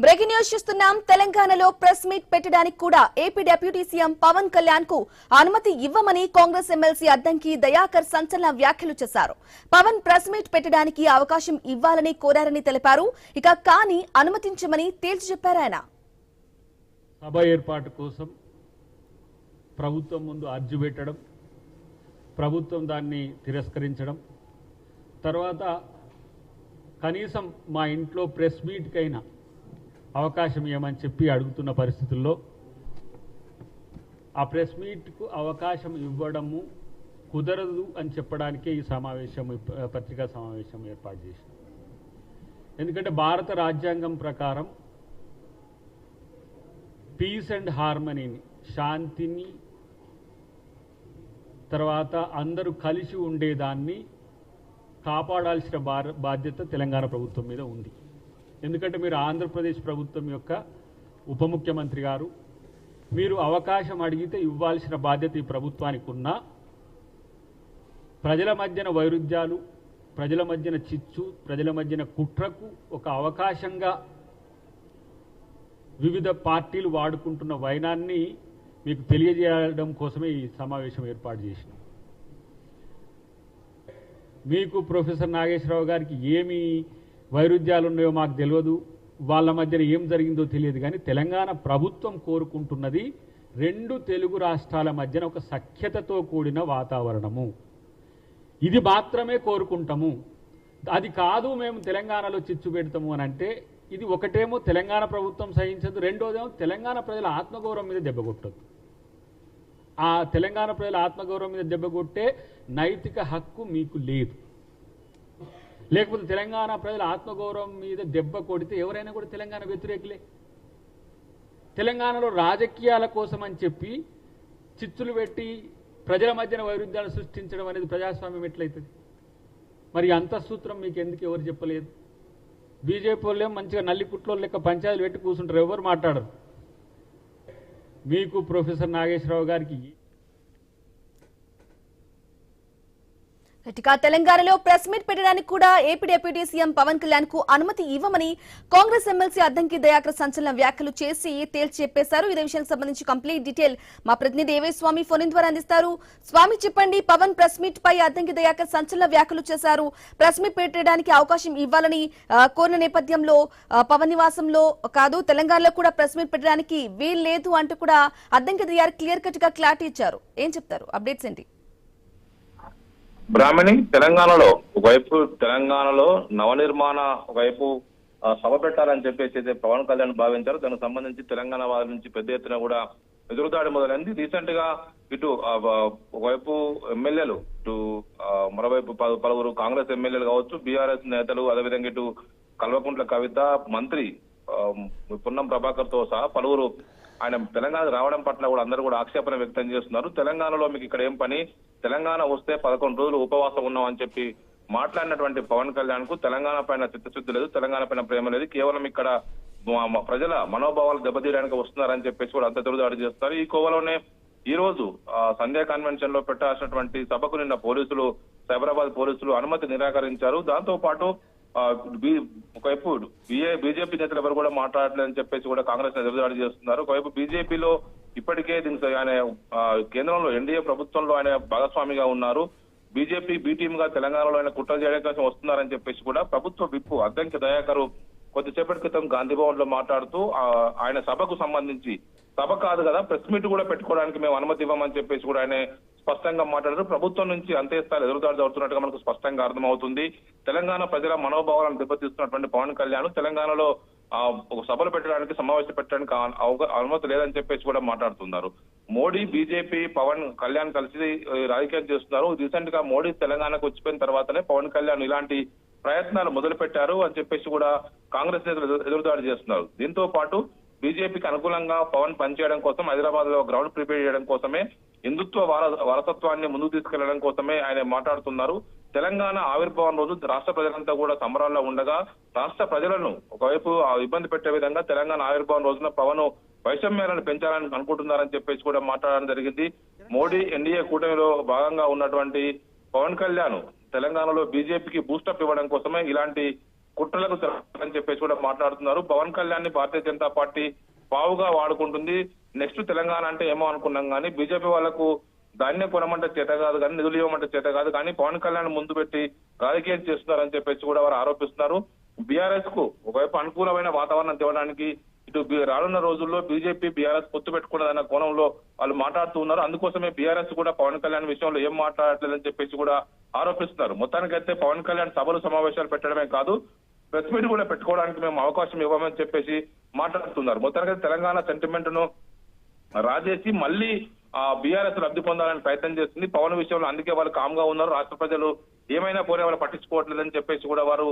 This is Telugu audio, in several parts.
బ్రేకింగ్ న్యూస్ చూస్తున్నాం. తెలంగాణలో ప్రెస్ మీట్ పెట్టడానికి కూడా AP deputy CM Pawan Kalyan కు అనుమతి ఇవ్వమని కాంగ్రెస్ ఎమ్మెల్సీ అద్దంకి దయాకర్ సంచలన వ్యాఖ్యలు చేశారు. పవన్ ప్రెస్ మీట్ పెట్టడానికి అవకాశం ఇవ్వాలని కోరారని తెలిపారు. ఇక కానీ అనుమతించమని తేల్చి చెప్పారు ఆయన. సభ ఏర్పాటు కోసం ప్రభుత్వం ముందు అర్జీ పెట్టడం, ప్రభుత్వం దాన్ని తిరస్కరించడం, తర్వాత కనీసం మా ఇంట్లో ప్రెస్ మీట్కైనా అవకాశం ఏమని చెప్పి అడుగుతున్న పరిస్థితుల్లో ఆ ప్రెస్ మీట్కు అవకాశం ఇవ్వడము కుదరదు అని చెప్పడానికే ఈ సమావేశం, పత్రికా సమావేశం ఏర్పాటు చేసింది. ఎందుకంటే భారత రాజ్యాంగం ప్రకారం పీస్ అండ్ హార్మనీని, శాంతిని, తర్వాత అందరూ కలిసి ఉండేదాన్ని కాపాడాల్సిన బాధ్యత తెలంగాణ ప్రభుత్వం మీద ఉంది. ఎందుకంటే మీరు ఆంధ్రప్రదేశ్ ప్రభుత్వం యొక్క ఉప ముఖ్యమంత్రి గారు, మీరు అవకాశం అడిగితే ఇవ్వాల్సిన బాధ్యత ఈ ప్రభుత్వానికి ఉన్నా ప్రజల మధ్యన వైరుధ్యాలు, ప్రజల మధ్యన చిచ్చు, ప్రజల మధ్యన కుట్రకు ఒక అవకాశంగా వివిధ పార్టీలు వాడుకుంటున్న వైనాన్ని మీకు తెలియజేయడం కోసమే ఈ సమావేశం ఏర్పాటు చేసినాం. మీకు ప్రొఫెసర్ నాగేశ్వరరావు గారికి ఏమి వైరుధ్యాలు ఉన్నాయో మాకు తెలియదు, వాళ్ళ మధ్యన ఏం జరిగిందో తెలియదు, కానీ తెలంగాణ ప్రభుత్వం కోరుకుంటున్నది రెండు తెలుగు రాష్ట్రాల మధ్యన ఒక సఖ్యతతో కూడిన వాతావరణము. ఇది మాత్రమే కోరుకుంటాము. అది కాదు మేము తెలంగాణలో చిచ్చు పెడతాము అని అంటే ఇది ఒకటేమో తెలంగాణ ప్రభుత్వం సహించదు, రెండోదేమో తెలంగాణ ప్రజల ఆత్మగౌరవం మీద దెబ్బ కొట్టదు. ఆ తెలంగాణ ప్రజల ఆత్మగౌరవం మీద దెబ్బ కొట్టే నైతిక హక్కు మీకు లేదు. లేకపోతే తెలంగాణ ప్రజల ఆత్మగౌరవం మీద దెబ్బ కొడితే ఎవరైనా కూడా తెలంగాణ వ్యతిరేకులే. తెలంగాణలో రాజకీయాల కోసం అని చెప్పి చిచ్చులు పెట్టి ప్రజల మధ్యన వైరుధ్యాలు సృష్టించడం అనేది ప్రజాస్వామ్యం ఎట్లయితుంది? మరి అంతఃసూత్రం మీకు ఎందుకు ఎవరు చెప్పలేదు? బీజేపీ వాళ్ళే మంచిగా నల్లిపుట్లో లెక్క పంచాయతీలు పెట్టి కూర్చుంటారు, ఎవరు మాట్లాడరు. మీకు ప్రొఫెసర్ నాగేశ్వరరావు గారికి తెలంగాణలో ప్రెస్ మీట్ పెట్టడానికి కూడా AP deputy CM Pawan Kalyan కు అనుమతి ఇవ్వమని కాంగ్రెస్ ఎమ్మెల్సీ అద్దంకి దయాకర్ సంచలన వ్యాఖ్యలు చేసి తేల్చి చెప్పేశారు. ఇదే విషయానికి సంబంధించి కంప్లీట్ డీటెయిల్ మా ప్రతినిధి ఏవే స్వామి ఫోన్ ద్వారా అందిస్తారు. స్వామి చెప్పండి, పవన్ ప్రెస్ మీట్ పై అద్దంకి దయాకర్ సంచలన వ్యాఖ్యలు చేశారు. ప్రెస్ మీట్ పెట్టడానికి అవకాశం ఇవ్వాలని కోరిన నేపథ్యంలో పవన్ నివాసంలో కాదు తెలంగాణలో కూడా ప్రెస్ మీట్ పెట్టడానికి వీలు లేదు అంటూ కూడా అద్దంకి దయాకర్ క్లియర్ కట్ గా క్లారిటీ ఇచ్చారు. ఏం చెప్తారు? అప్డేట్స్ ఏంటి? బ్రాహ్మణి, తెలంగాణలో ఒకవైపు తెలంగాణలో నవనిర్మాణ ఒకవైపు సభ పెట్టాలని చెప్పేసి పవన్ కళ్యాణ్ భావించారు. దానికి సంబంధించి తెలంగాణ వారి నుంచి పెద్ద ఎత్తున కూడా ఎదురుదాడి మొదలైంది. రీసెంట్ గా ఇటు ఒకవైపు ఎమ్మెల్యేలు, ఇటు మరోవైపు పలువురు కాంగ్రెస్ ఎమ్మెల్యేలు కావచ్చు, బీఆర్ఎస్ నేతలు, అదేవిధంగా ఇటు కల్వకుంట్ల కవిత, మంత్రి పొన్నం ప్రభాకర్ తో సహా పలువురు ఆయన తెలంగాణ రావడం పట్ల కూడా అందరూ కూడా ఆక్షేపణ వ్యక్తం చేస్తున్నారు. తెలంగాణలో మీకు ఇక్కడ ఏం పని, తెలంగాణ వస్తే 11 రోజులు ఉపవాసం ఉన్నాం అని చెప్పి మాట్లాడినటువంటి పవన్ కళ్యాణ్ కు తెలంగాణ పైన చిత్తశుద్ధి లేదు, తెలంగాణ పైన ప్రేమ లేదు, కేవలం ఇక్కడ ప్రజల మనోభావాలు దెబ్బతీయడానికి వస్తున్నారని చెప్పేసి కూడా అంత ఎదురుదాడి చేస్తున్నారు. ఈ కోవలోనే ఈ రోజు సంధ్యా కన్వెన్షన్ లో పెట్టాల్సినటువంటి సభకు నిన్న పోలీసులు, సైబరాబాద్ పోలీసులు అనుమతి నిరాకరించారు. దాంతో పాటు ఒకవైపు బీజేపీ నేతలు ఎవరు కూడా మాట్లాడలేదని చెప్పేసి కూడా కాంగ్రెస్ ఎదురుదాడి చేస్తున్నారు. ఒకవైపు బీజేపీలో ఇప్పటికే దీనికి ఆయన కేంద్రంలో ఎన్డీఏ ప్రభుత్వంలో ఆయన భాగస్వామిగా ఉన్నారు. బీజేపీ బి టీమ్ గా తెలంగాణలో ఆయన కుట్ర చేయడం కోసం వస్తున్నారని చెప్పేసి కూడా ప్రభుత్వ విప్పు అద్దంకి దయాకర్ కొద్దిసేపటి క్రితం గాంధీ భవన్ లో మాట్లాడుతూ ఆయన సభకు సంబంధించి సభ కాదు కదా, ప్రెస్ మీట్ కూడా పెట్టుకోవడానికి మేము అనుమతి ఇవ్వమని చెప్పేసి కూడా ఆయన స్పష్టంగా మాట్లాడారు. ప్రభుత్వం నుంచి అంతే స్థాయి ఎదురుదాడి జరుగుతున్నట్టుగా మనకు స్పష్టంగా అర్థమవుతుంది. తెలంగాణ ప్రజల మనోభావాలను దెబ్బతీస్తున్నటువంటి పవన్ కళ్యాణ్ తెలంగాణలో ఒక సభలు పెట్టడానికి, సమావేశం పెట్టడానికి అనుమతి లేదని చెప్పేసి కూడా మాట్లాడుతున్నారు. మోడీ, బీజేపీ, పవన్ కళ్యాణ్ కలిసి రాజకీయం చేస్తున్నారు. రీసెంట్ గా మోడీ తెలంగాణకు వచ్చిపోయిన తర్వాతనే పవన్ కళ్యాణ్ ఇలాంటి ప్రయత్నాలు మొదలు పెట్టారు అని చెప్పేసి కూడా కాంగ్రెస్ నేతలు ఎదురుదాడి చేస్తున్నారు. దీంతో పాటు బీజేపీకి అనుకూలంగా పవన్ పనిచేయడం కోసం, హైదరాబాద్ లో గ్రౌండ్ ప్రిపేర్ చేయడం కోసమే, హిందుత్వ వారసత్వాన్ని ముందుకు తీసుకెళ్లడం కోసమే ఆయన మాట్లాడుతున్నారు. తెలంగాణ ఆవిర్భావం రోజు రాష్ట్ర ప్రజలంతా కూడా సంబరాల్లో ఉండగా రాష్ట్ర ప్రజలను ఒకవైపు ఇబ్బంది పెట్టే విధంగా తెలంగాణ ఆవిర్భావం రోజున పవన్ వైషమ్యాలను పెంచాలని అనుకుంటున్నారని చెప్పేసి కూడా మాట్లాడడం జరిగింది. మోడీ ఎన్డీఏ కూటమిలో భాగంగా ఉన్నటువంటి పవన్ కళ్యాణ్ తెలంగాణలో బీజేపీకి బూస్టప్ ఇవ్వడం కోసమే ఇలాంటి కుట్రలకు తెరని చెప్పేసి కూడా మాట్లాడుతున్నారు. పవన్ కళ్యాణ్ ని భారతీయ జనతా పార్టీ పావుగా వాడుకుంటుంది. నెక్స్ట్ తెలంగాణ అంటే ఏమో అనుకున్నాం కానీ బీజేపీ వాళ్ళకు ధాన్యం కొనమంటే చేత కాదు కానీ నిధులు ఇవ్వమంటే చేత కాదు కానీ పవన్ కళ్యాణ్ ముందు పెట్టి రాజకీయం చేస్తున్నారని చెప్పేసి కూడా వారు ఆరోపిస్తున్నారు. బీఆర్ఎస్ కు ఒకవైపు అనుకూలమైన వాతావరణం తేవడానికి ఇటు రానున్న రోజుల్లో బీజేపీ బీఆర్ఎస్ పొత్తు పెట్టుకున్నదన్న కోణంలో వాళ్ళు మాట్లాడుతూ ఉన్నారు. అందుకోసమే బీఆర్ఎస్ కూడా పవన్ కళ్యాణ్ విషయంలో ఏం మాట్లాడలేదని చెప్పేసి కూడా ఆరోపిస్తున్నారు. మొత్తానికైతే పవన్ కళ్యాణ్ సభలు సమావేశాలు పెట్టడమే కాదు ప్రెస్ మీట్ కూడా పెట్టుకోవడానికి మేము అవకాశం ఇవ్వమని చెప్పేసి మాట్లాడుతున్నారు. మొత్తానికైతే తెలంగాణ సెంటిమెంట్ ను రాజేసి మళ్ళీ బీఆర్ఎస్ లబ్ధి పొందాలని ప్రయత్నం చేస్తుంది. పవన్ విషయంలో అందుకే వాళ్ళు కామ్ గా ఉన్నారు. రాష్ట్ర ప్రజలు ఏమైనా పోరే వాళ్ళు పట్టించుకోవట్లేదని చెప్పేసి కూడా వారు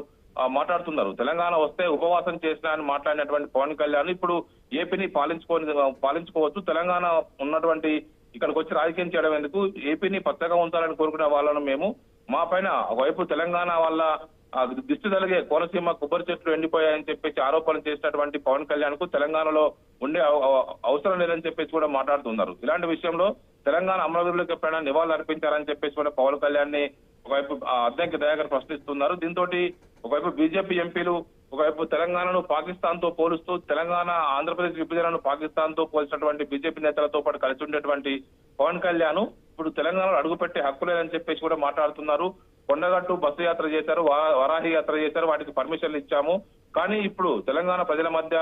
మాట్లాడుతున్నారు. తెలంగాణ వస్తే ఉపవాసం చేసినా అని మాట్లాడినటువంటి పవన్ కళ్యాణ్ ఇప్పుడు ఏపీని పాలించుకోవచ్చు. తెలంగాణ ఉన్నటువంటి ఇక్కడికి వచ్చి రాజకీయం చేయడం ఎందుకు, ఏపీని పచ్చగా ఉంచాలని కోరుకునే వాళ్ళను మేము మా పైన ఒకవైపు తెలంగాణ వల్ల దిష్టి తలిగే కోనసీమ కొబ్బరి చెట్లు ఎండిపోయాయని చెప్పేసి ఆరోపణలు చేసినటువంటి పవన్ కళ్యాణ్ కు తెలంగాణలో ఉండే అవసరం లేదని చెప్పేసి కూడా మాట్లాడుతున్నారు. ఇలాంటి విషయంలో తెలంగాణ అమరవీరులకు ఎప్పుడైనా నివాళులు అర్పించారని చెప్పేసి కూడా పవన్ కళ్యాణ్ ని ఒకవైపు అద్దంకి దయాకర్ ప్రశ్నిస్తున్నారు. దీంతో ఒకవైపు బీజేపీ ఎంపీలు ఒకవైపు తెలంగాణను పాకిస్తాన్ తో పోలుస్తూ తెలంగాణ ఆంధ్రప్రదేశ్ విభజనను పాకిస్తాన్ తో పోల్చినటువంటి బీజేపీ నేతలతో పాటు కలిసి ఉండేటువంటి పవన్ కళ్యాణ్ ఇప్పుడు తెలంగాణలో అడుగుపెట్టే హక్కు లేదని చెప్పేసి కూడా మాట్లాడుతున్నారు. కొండగట్టు బస్సు యాత్ర చేశారు, వరాహి యాత్ర చేశారు, వాటికి పర్మిషన్లు ఇచ్చాము. కానీ ఇప్పుడు తెలంగాణ ప్రజల మధ్య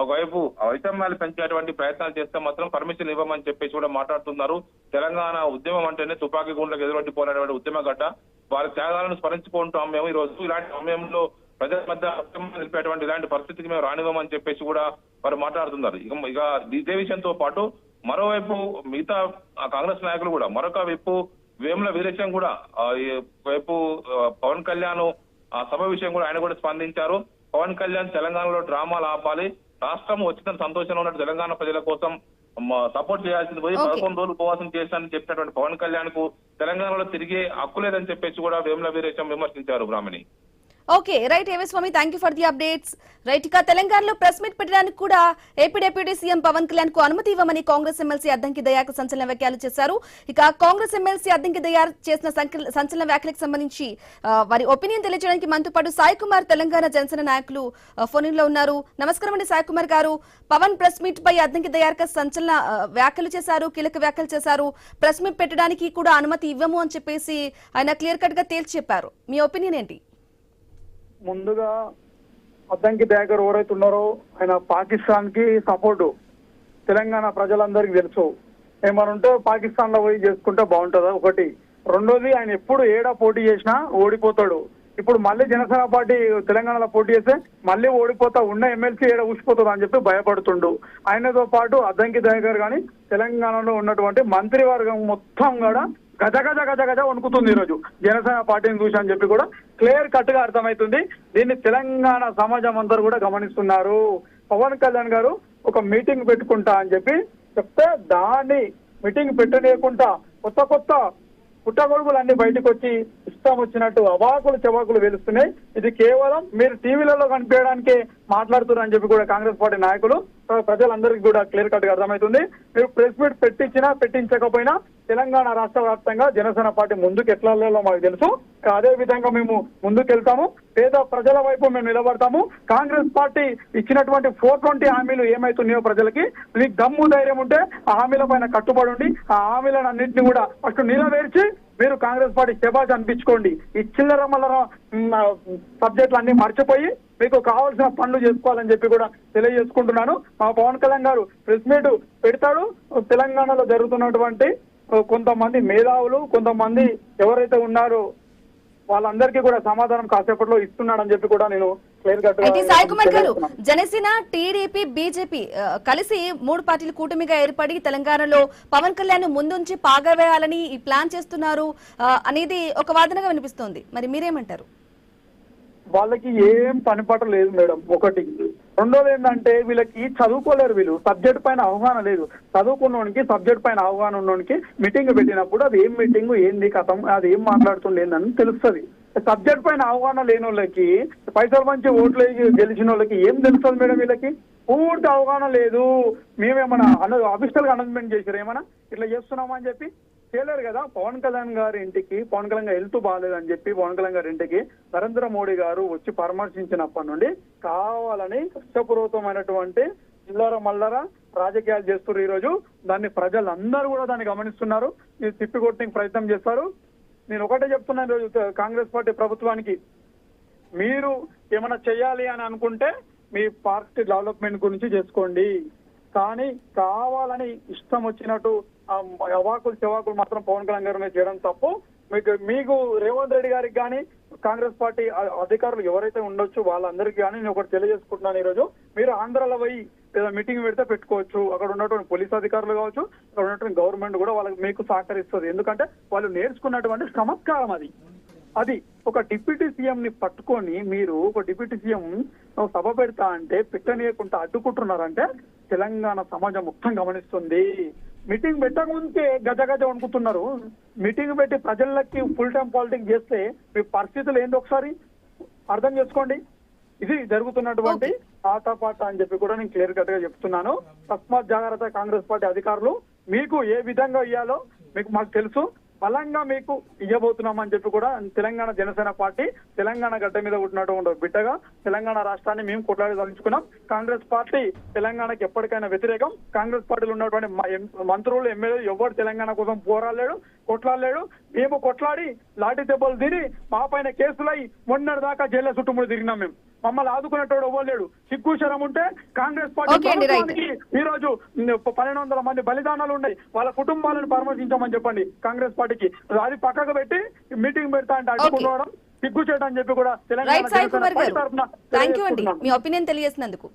ఒకవైపు వైషమ్యాలు పెంచేటువంటి ప్రయత్నాలు చేస్తే మాత్రం పర్మిషన్ ఇవ్వమని చెప్పేసి కూడా మాట్లాడుతున్నారు. తెలంగాణ ఉద్యమం అంటేనే తుపాకీ గుండ్లకు ఎదురొట్టి పోరాడేటువంటి ఉద్యమ గడ్డ, వారి త్యాగాలను స్మరించుకుంటాం మేము ఈ రోజు. ఇలాంటి సమయంలో ప్రజల మధ్య నిలిపేటువంటి ఇలాంటి పరిస్థితికి మేము రానివ్వమని చెప్పేసి కూడా వారు మాట్లాడుతున్నారు. ఇక ఇదే విషయంతో పాటు మరోవైపు మిగతా కాంగ్రెస్ నాయకులు కూడా మరొక వైపు వేముల వీరేశం కూడా వైపు పవన్ కళ్యాణ్ సభ విషయం కూడా ఆయన కూడా స్పందించారు. పవన్ కళ్యాణ్ తెలంగాణలో డ్రామాలు ఆపాలి, రాష్ట్రం వచ్చిన సంతోషంలో ఉన్న తెలంగాణ ప్రజల కోసం సపోర్ట్ చేయాల్సింది పోయి 11 రోజులు ఉపవాసం చేశానని చెప్పినటువంటి పవన్ కళ్యాణ్ కు తెలంగాణలో తిరిగే హక్కు లేదని చెప్పేసి కూడా వేముల వీరేశం విమర్శించారు. బ్రాహ్మణి ఓకే రైట్ ఏవే స్వామి, thank you for the updates. Right, ఇక తెలంగాణలో ప్రెస్ మీట్ పెట్టడానికి కూడా AP deputy CM Pawan Kalyan కు అనుమతి ఇవ్వమని కాంగ్రెస్ ఎమ్మెల్సీ అద్దంకి దయాకర్ సంచలన వ్యాఖ్యలు చేశారు. ఇక కాంగ్రెస్ ఎమ్మెల్సీ అద్దంకి దయాకర్ చేసిన సంచలన వ్యాఖ్యలకు సంబంధించి వారి ఒపీనియన్ తెలియజేయడానికి మనతో పాటు సాయి కుమార్ తెలంగాణ జనసేన నాయకులు ఫోన్ లో ఉన్నారు. నమస్కారం అండి సాయి కుమార్ గారు. పవన్ ప్రెస్ మీట్ పై అద్దంకి దయాకర్ సంచలన వ్యాఖ్యలు చేశారు, కీలక వ్యాఖ్యలు చేశారు. ప్రెస్ మీట్ పెట్టడానికి కూడా అనుమతి ఇవ్వము అని చెప్పేసి ఆయన క్లియర్ కట్ గా తేల్చి చెప్పారు. మీ ఒపీనియన్ ఏంటి? ముందుగా అద్దంకి దయాకర్ ఎవరైతే ఉన్నారో ఆయన పాకిస్తాన్ కి సపోర్టు తెలంగాణ ప్రజలందరికీ తెలుసు. ఏమనుంటే పాకిస్తాన్ లో పోయి చేసుకుంటే బాగుంటుందా ఒకటి. రెండోది ఆయన ఎప్పుడు ఏడా పోటీ చేసినా ఓడిపోతాడు. ఇప్పుడు మళ్ళీ జనసేన పార్టీ తెలంగాణలో పోటీ చేస్తే మళ్ళీ ఓడిపోతా ఉన్న ఎమ్మెల్సీ ఏడా ఊసిపోతుంది అని చెప్పి భయపడుతుండు. ఆయనతో పాటు అద్దంకి దయాకర్ కానీ తెలంగాణలో ఉన్నటువంటి మంత్రివర్గం మొత్తం కూడా గజ గజ గజ గజ వణుకుతుంది ఈరోజు జనసేన పార్టీని చూసి అని చెప్పి కూడా క్లియర్ కట్ గా అర్థమవుతుంది. దీన్ని తెలంగాణ సమాజం అందరూ కూడా గమనిస్తున్నారు. పవన్ కళ్యాణ్ గారు ఒక మీటింగ్ పెట్టుకుంటా అని చెప్పి చెప్తే దాన్ని మీటింగ్ పెట్టలేకుండా కొత్త పుట్టగొడుగులన్నీ బయటకు వచ్చి ఇష్టం వచ్చినట్టు అవాకులు చెవాకులు వెలుస్తున్నాయి. ఇది కేవలం మీరు టీవీలలో కనిపించడానికే మాట్లాడుతున్నారు అని చెప్పి కూడా కాంగ్రెస్ పార్టీ నాయకులు ప్రజలందరికీ కూడా క్లియర్ కట్ గా అర్థమవుతుంది. మీరు ప్రెస్ మీట్ పెట్టించినా పెట్టించకపోయినా తెలంగాణ రాష్ట్ర వ్యాప్తంగా జనసేన పార్టీ ముందుకు ఎట్లా మాకు తెలుసు. అదే విధంగా మేము ముందుకెళ్తాము, పేద ప్రజల వైపు మేము నిలబడతాము. కాంగ్రెస్ పార్టీ ఇచ్చినటువంటి 420 హామీలు ఏమైతున్నాయో ప్రజలకి మీకు దమ్ము ధైర్యం ఉంటే ఆ హామీల పైన కట్టుబడి ఉండి ఆ హామీలను అన్నింటినీ కూడా ఫస్ట్ నెరవేర్చి మీరు కాంగ్రెస్ పార్టీ శబాజ్ అనిపించుకోండి. ఈ చిల్లర మల్లర సబ్జెక్టులు అన్ని మర్చిపోయి మీకు కావాల్సిన పనులు చేసుకోవాలని చెప్పి కూడా తెలియజేసుకుంటున్నాను. మా పవన్ కళ్యాణ్ గారు ప్రెస్ మీట్ పెడతాడు. తెలంగాణలో జరుగుతున్నటువంటి కొంతమంది మేధావులు కొంతమంది ఎవరైతే ఉన్నారో వాళ్ళందరికీ కూడా సమాధానం కాసేపట్లో ఇస్తున్నాడని చెప్పి కూడా నేను క్లియర్ కట్. అయితే సాయి కుమార్ గారు, జనసేన టీడీపీ బీజేపీ కలిసి 3 పార్టీలు కూటమిగా ఏర్పడి తెలంగాణలో పవన్ కళ్యాణ్ ముందుంచి పాగవేయాలని ఈ ప్లాన్ చేస్తున్నారు అనేది ఒక వాదనగా వినిపిస్తోంది. మరి మీరేమంటారు? వాళ్ళకి ఏం పనిపాట లేదు మేడం ఒకటి. రెండోది ఏంటంటే వీళ్ళకి చదువుకోలేరు, వీళ్ళు సబ్జెక్ట్ పైన అవగాహన లేదు. చదువుకున్నోనికి సబ్జెక్ట్ పైన అవగాహన ఉన్నోనికి మీటింగ్ పెట్టినప్పుడు అది ఏం మీటింగ్ ఏంది కథం అది ఏం మాట్లాడుతుండేందని తెలుస్తుంది. సబ్జెక్ట్ పైన అవగాహన లేని వాళ్ళకి పైసలు మంచి ఓట్లు గెలిచిన వాళ్ళకి ఏం తెలుస్తుంది మేడం? వీళ్ళకి పూర్తి అవగాహన లేదు. మేమేమన్నా అఫీషియల్ గా అనౌన్స్మెంట్ చేశారు ఏమన్నా ఇట్లా చేస్తున్నామా అని చెప్పి చేయలేరు కదా. పవన్ కళ్యాణ్ గారి ఇంటికి పవన్ కళ్యాణ్ గారు హెల్త్ బాగాలేదని చెప్పి పవన్ కళ్యాణ్ గారి ఇంటికి నరేంద్ర మోడీ గారు వచ్చి పరామర్శించినప్పటి నుండి కావాలని కష్టపూర్వకమైనటువంటి చిల్లర మల్లర రాజకీయాలు చేస్తున్నారు. ఈ రోజు దాన్ని ప్రజలందరూ కూడా దాన్ని గమనిస్తున్నారు. ఇది తిప్పికొట్టడానికి ప్రయత్నం చేస్తారు. నేను ఒకటే చెప్తున్నాను, ఈరోజు కాంగ్రెస్ పార్టీ ప్రభుత్వానికి, మీరు ఏమైనా చేయాలి అని అనుకుంటే మీ పార్టీ డెవలప్మెంట్ గురించి చేసుకోండి, కానీ కావాలని ఇష్టం వచ్చినట్టు అవాకులు చెవాకులు మాత్రం పవన్ కళ్యాణ్ గారి మీద చేయడం తప్పు. మీకు రేవంత్ రెడ్డి గారికి కానీ కాంగ్రెస్ పార్టీ అధికారులు ఎవరైతే ఉండొచ్చు వాళ్ళందరికీ కానీ నేను ఒకటి తెలియజేసుకుంటున్నాను. ఈ రోజు మీరు ఆంధ్రాలో పోయి మీటింగ్ పెడితే పెట్టుకోవచ్చు. అక్కడ ఉన్నటువంటి పోలీస్ అధికారులు కావచ్చు, అక్కడ ఉన్నటువంటి గవర్నమెంట్ కూడా వాళ్ళకి మీకు సహకరిస్తుంది. ఎందుకంటే వాళ్ళు నేర్చుకున్నటువంటి చమత్కారం అది ఒక డిప్యూటీ సీఎం ని పట్టుకొని మీరు ఒక డిప్యూటీ సీఎం సభ పెడతా అంటే పెట్టనీయకుండా అడ్డుకుంటున్నారంటే తెలంగాణ సమాజం మొత్తం గమనిస్తుంది. మీటింగ్ పెట్టకముందే గజ వణుకుతున్నారు. మీటింగ్ పెట్టి ప్రజలకి ఫుల్ టైం పాలిటిక్స్ చేస్తే మీ పరిస్థితులు ఏందో ఒకసారి అర్థం చేసుకోండి. ఇది జరుగుతున్నటువంటి ఆటపాట అని చెప్పి కూడా నేను క్లియర్ కట్ గా చెప్తున్నాను. తస్మాత్ జాగ్రత్త కాంగ్రెస్ పార్టీ అధికారులు, మీకు ఏ విధంగా ఇవ్వాలో మాకు తెలుసు, బలంగా మీకు ఇవ్వబోతున్నామని చెప్పి కూడా తెలంగాణ జనసేన పార్టీ తెలంగాణ గడ్డ మీద పుట్టినటువంటి బిడ్డగా తెలంగాణ రాష్ట్రాన్ని మేము కొట్లాడి సాధించుకున్నాం. కాంగ్రెస్ పార్టీ తెలంగాణకి ఎప్పటికైనా వ్యతిరేకం. కాంగ్రెస్ పార్టీలో ఉన్నటువంటి మంత్రులు ఎమ్మెల్యేలు ఎవరు తెలంగాణ కోసం పోరాడలేడు, కొట్లాడలేడు. మేము కొట్లాడి లాఠీ దెబ్బలు తిని మా పైన కేసులై మొన్నటి దాకా జైల్లో చుట్టుముడి తిరిగినాం. మేము మమ్మల్ని ఆదుకునేటోడు ఇవ్వలేడు. సిగ్గు శరం ఉంటే కాంగ్రెస్ పార్టీ ఈ రోజు 1200 మంది బలిదానాలు ఉన్నాయి, వాళ్ళ కుటుంబాలను పరామర్శించామని చెప్పండి కాంగ్రెస్ పార్టీకి. అది పక్కకు పెట్టి మీటింగ్ పెడతా అంటే అడ్డుకోవడం సిగ్గు చేయడం అని చెప్పి కూడా తెలంగాణ మీ ఒపీనియన్ తెలియజేసినందుకు.